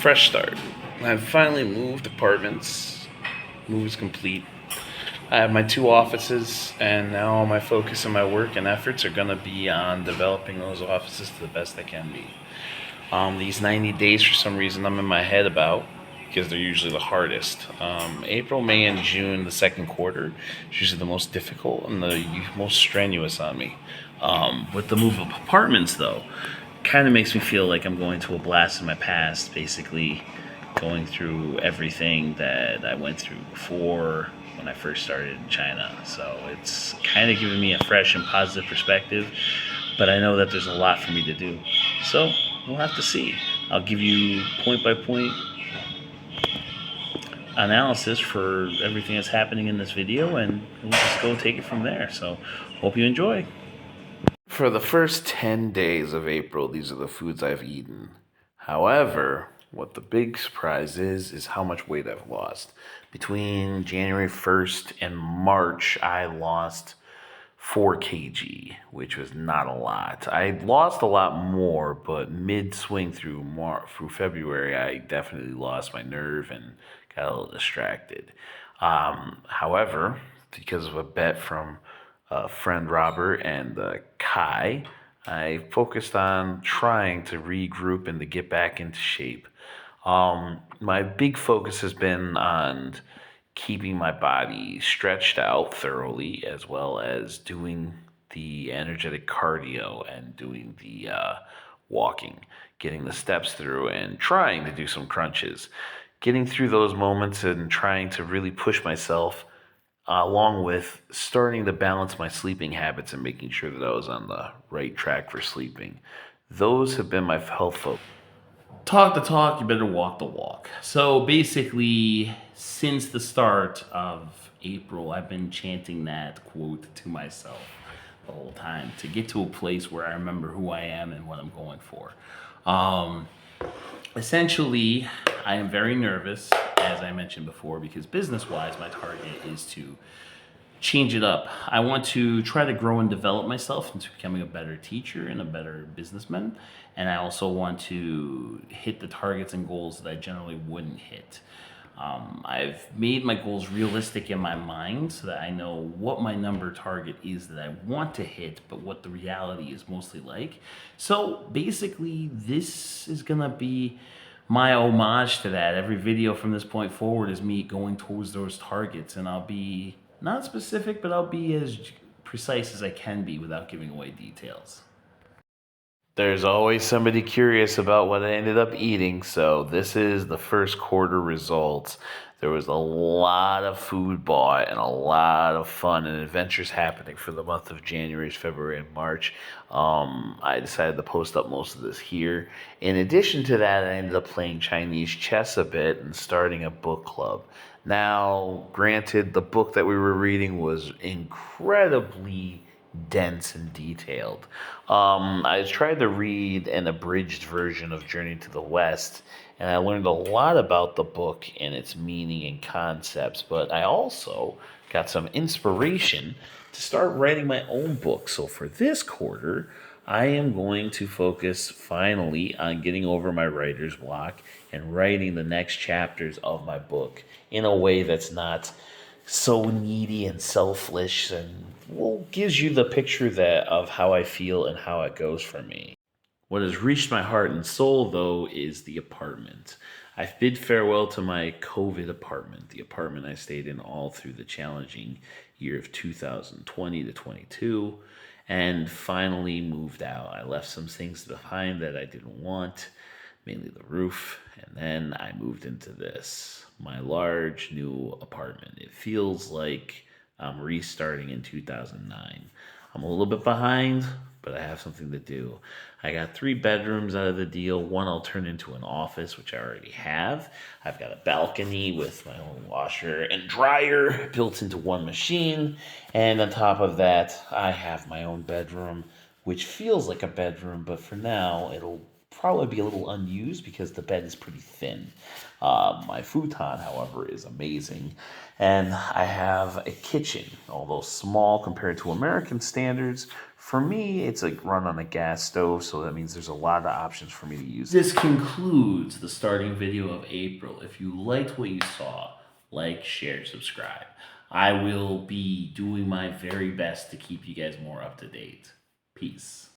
fresh start. I've finally moved apartments. Move is complete. I have my two offices, and now all my focus and my work and efforts are going to be on developing those offices to the best they can be. These 90 days, for some reason, I'm in my head about because they're usually the hardest. April, May, and June, the second quarter, is usually the most difficult and the most strenuous on me. With the move of apartments, though, kind of makes me feel like I'm going to a blast in my past, basically going through everything that I went through before when I first started in China. So it's kind of giving me a fresh and positive perspective, but I know that there's a lot for me to do. So we'll have to see. I'll give you point by point analysis for everything that's happening in this video, and we'll just go take it from there. So hope you enjoy. For the first 10 days of April, these are the foods I've eaten. However, what the big surprise is how much weight I've lost. Between January 1st and March, I lost 4 kg, which was not a lot. I lost a lot more, but mid-swing through February, I definitely lost my nerve and got a little distracted. However, because of a bet from friend Robert and Kai, I focused on trying to regroup and to get back into shape. My big focus has been on keeping my body stretched out thoroughly, as well as doing the energetic cardio and doing the walking, getting the steps through, and trying to do some crunches. Getting through those moments and trying to really push myself, along with starting to balance my sleeping habits and making sure that I was on the right track for sleeping. Those have been my health focus. Talk the talk, you better walk the walk. So basically, since the start of April, I've been chanting that quote to myself the whole time to get to a place where I remember who I am and what I'm going for. Essentially, I am very nervous, as I mentioned before, because business-wise, my target is to change it up. I want to try to grow and develop myself into becoming a better teacher and a better businessman. And I also want to hit the targets and goals that I generally wouldn't hit. I've made my goals realistic in my mind so that I know what my number target is that I want to hit, but what the reality is mostly like. So basically, this is gonna be my homage to that. Every video from this point forward is me going towards those targets, and I'll be not specific, but I'll be as precise as I can be without giving away details. There's always somebody curious about what I ended up eating, so this is the first quarter results. There was a lot of food bought and a lot of fun and adventures happening for the month of January, February, and March. I decided to post up most of this here. In addition to that, I ended up playing Chinese chess a bit and starting a book club. Now, granted, the book that we were reading was incredibly dense and detailed. I tried to read an abridged version of Journey to the West, and I learned a lot about the book and its meaning and concepts, but I also got some inspiration to start writing my own book. So for this quarter, I am going to focus finally on getting over my writer's block and writing the next chapters of my book in a way that's not so needy and selfish, and gives you the picture that of how I feel and how it goes for me. What has reached my heart and soul, though, is the apartment. I've bid farewell to my COVID apartment, the apartment I stayed in all through the challenging year of 2020 to 22, and finally moved out. I left some things behind that I didn't want, mainly the roof, and then I moved into this, my large new apartment. It feels like I'm restarting in 2009. I'm a little bit behind, but I have something to do. I got 3 bedrooms out of the deal. One I'll turn into an office, which I already have. I've got a balcony with my own washer and dryer built into one machine. And on top of that, I have my own bedroom, which feels like a bedroom, but for now, it'll probably be a little unused because the bed is pretty thin. My futon, however, is amazing. And I have a kitchen, although small compared to American standards. For me, it's like run on a gas stove, so that means there's a lot of options for me to use. This concludes the starting video of April. If you liked what you saw, like, share, subscribe. I will be doing my very best to keep you guys more up to date. Peace.